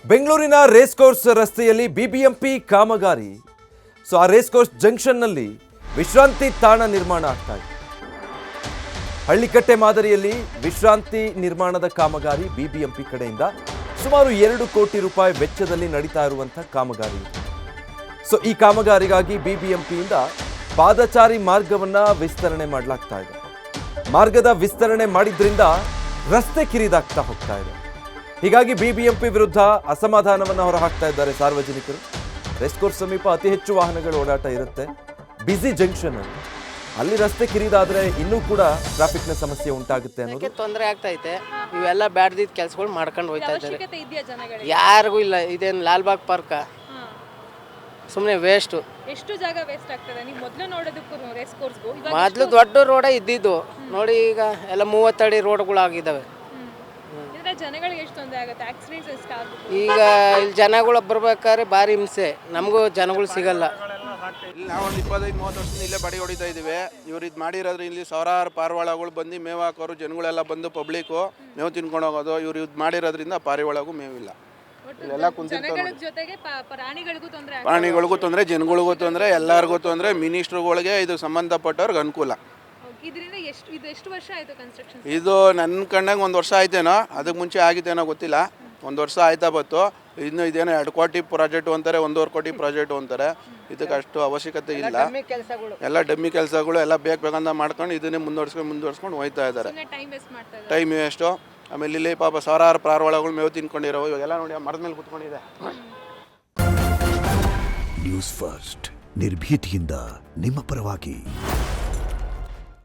ಬೆಂಗಳೂರಿನ race course ರಸ್ತೆಯಲ್ಲಿ BBMP ಕಾಮಗಾರಿ. ಆ ರೇಸ್ ಕೋರ್ಸ್ ಜಂಕ್ಷನ್ನಲ್ಲಿ ವಿಶ್ರಾಂತಿ ತಾಣ ನಿರ್ಮಾಣ ಆಗ್ತಾ ಇದೆ. ಹಳ್ಳಿಕಟ್ಟೆ ಮಾದರಿಯಲ್ಲಿ ವಿಶ್ರಾಂತಿ ನಿರ್ಮಾಣದ ಕಾಮಗಾರಿ ಬಿಬಿಎಂಪಿ ಕಡೆಯಿಂದ ಸುಮಾರು 2 ಕೋಟಿ ರೂಪಾಯಿ ವೆಚ್ಚದಲ್ಲಿ ನಡೀತಾ ಇರುವಂತಹ ಕಾಮಗಾರಿ. ಈ ಕಾಮಗಾರಿಗಾಗಿ ಬಿಬಿಎಂಪಿಯಿಂದ ಪಾದಚಾರಿ ಮಾರ್ಗವನ್ನ ವಿಸ್ತರಣೆ ಮಾಡಲಾಗ್ತಾ ಇದೆ. ಮಾರ್ಗದ ವಿಸ್ತರಣೆ ಮಾಡಿದ್ರಿಂದ ರಸ್ತೆ ಕಿರಿದಾಗ್ತಾ ಹೋಗ್ತಾ ಇದೆ. ಹೀಗಾಗಿ ಬಿಬಿಎಂಪಿ ವಿರುದ್ಧ ಅಸಮಾಧಾನವನ್ನು ಹೊರಹಾಕ್ತಾ ಇದ್ದಾರೆ ಸಾರ್ವಜನಿಕರು. ರೇಸ್ ಕೋರ್ಸ್ ಸಮೀಪ ಅತಿ ಹೆಚ್ಚು ವಾಹನಗಳ ಓಡಾಟ ಇರುತ್ತೆ. ಬಿಸಿ ಜಂಕ್ಷನ್ ಅಲ್ಲಿ ರಸ್ತೆ ಕಿರಿದಾದ್ರೆ ಇನ್ನೂ ಕೂಡ ಟ್ರಾಫಿಕ್ನ ಸಮಸ್ಯೆ ಉಂಟಾಗುತ್ತೆ ಅನ್ನೋದು ತೊಂದರೆ ಆಗ್ತಾ ಇದೆ. ಇವೆಲ್ಲ ಬ್ಯಾಡ್ದಿದ್ದ ಕೆಲಸಗಳು ಮಾಡ್ಕೊಂಡು ಹೋಗ್ತಾ ಇದ್ದಾರೆ. ಯಾರಿಗೂ ಇಲ್ಲ. ಇದೇನು ಲಾಲ್ಬಾಗ್ ಪಾರ್ಕ ಸುಮ್ಮನೆ ವೇಸ್ಟು. ಎಷ್ಟು ಜಾಗ ವೇಸ್ಟ್ ಆಗ್ತದೆ? ನೀವು ಮೊದಲು ನೋಡೋದಕ್ಕೂ ರೇಸ್ ಕೋರ್ಸ್ಗೂ ಮೊದಲು ದೊಡ್ಡ ರೋಡ ಇದ್ದಿದ್ದು ನೋಡಿ, ಈಗ ಎಲ್ಲ 30 ಅಡಿ ರೋಡ್ಗಳು ಆಗಿದ್ದಾವೆ. ಜನಗಳಿಗೆ ಎಷ್ಟು ತೊಂದರೆ ಆಗುತ್ತೆ? ಆಕ್ಸಿಡೆಂಟ್ಸ್ ಎಷ್ಟು ಆಗುತ್ತೆ? ಈಗ ಇಲ್ಲಿ ಜನಗಳು ಬರ್ಬೇಕಾದ್ರೆ ಭಾರಿ ಹಿಂಸೆ. ನಮಗೂ ಜನಗಳು ಸಿಗಲ್ಲ. ಇಲ್ಲಿ ನಾವು ಒಂದು 25-30 ವರ್ಷದಿಂದ ಇಲ್ಲೇ ಬಡಿ ಹೊಡಿತಾ ಇದ್ದೀವಿ. ಇವ್ರು ಇದು ಮಾಡಿರೋದ್ರೆ ಇಲ್ಲಿ ಸಾವಿರಾರು ಪಾರಿವಾಳಗಳು ಬಂದು ಮೇವು ಹಾಕೋರು, ಜನಗಳೆಲ್ಲ ಬಂದು ಪಬ್ಲಿಕ್ಕು ಮೇವು ತಿನ್ಕೊಂಡು ಹೋಗೋದು. ಇವ್ರು ಇದು ಮಾಡಿರೋದ್ರಿಂದ ಪಾರಿವಾಳಗೂ ಮೇವಿಲ್ಲ. ಇಲ್ಲೆಲ್ಲ ಪ್ರಾಣಿಗಳಿಗೂ ತೊಂದರೆ, ಜನಗಳಿಗೂ ತೊಂದರೆ, ಎಲ್ಲರಿಗೂ ತೊಂದರೆ. ಮಿನಿಸ್ಟ್ರುಗಳಿಗೆ ಇದು ಸಂಬಂಧಪಟ್ಟವ್ರಿಗೆ ಅನುಕೂಲ. ಇದು ನನ್ನ ಕಣ್ಣಾಗ 1 ವರ್ಷ ಆಯ್ತೇನೋ, ಅದಕ್ಕೆ ಮುಂಚೆ ಆಗಿತ್ತೇನೋ ಗೊತ್ತಿಲ್ಲ. 1 ವರ್ಷ ಆಯ್ತಾ ಬತ್ತು. ಇನ್ನು ಇದೇನೋ 2 ಕೋಟಿ ಪ್ರಾಜೆಕ್ಟು ಅಂತಾರೆ, 1.5 ಕೋಟಿ ಪ್ರಾಜೆಕ್ಟು ಅಂತಾರೆ. ಇದಕ್ಕೆ ಅಷ್ಟು ಅವಶ್ಯಕತೆ ಇಲ್ಲ. ಎಲ್ಲ ಡಮ್ಮಿ ಕೆಲಸಗಳು ಎಲ್ಲ ಬೇಕಂತ ಮಾಡ್ಕೊಂಡು ಇದನ್ನೇ ಮುಂದುವರ್ಸ್ಕೊಂಡು ಹೋಗ್ತಾ ಇದ್ದಾರೆ. Time waste. ಆಮೇಲೆ ಇಲ್ಲಿ ಪಾಪ ಸಾವಿರಾರು ಪಾರಿವಾಳಗಳು ಮೇವು ತಿನ್ಕೊಂಡಿರೋ. ಇವಾಗೆಲ್ಲ ನೋಡಿ ಮರದ ಮೇಲೆ ಕೂತ್ಕೊಂಡಿದೆ. ನ್ಯೂಸ್ ಫಸ್ಟ್ ನಿರ್ಭೀತಿಯಿಂದ ನಿಮ್ಮ ಪರವಾಗಿ.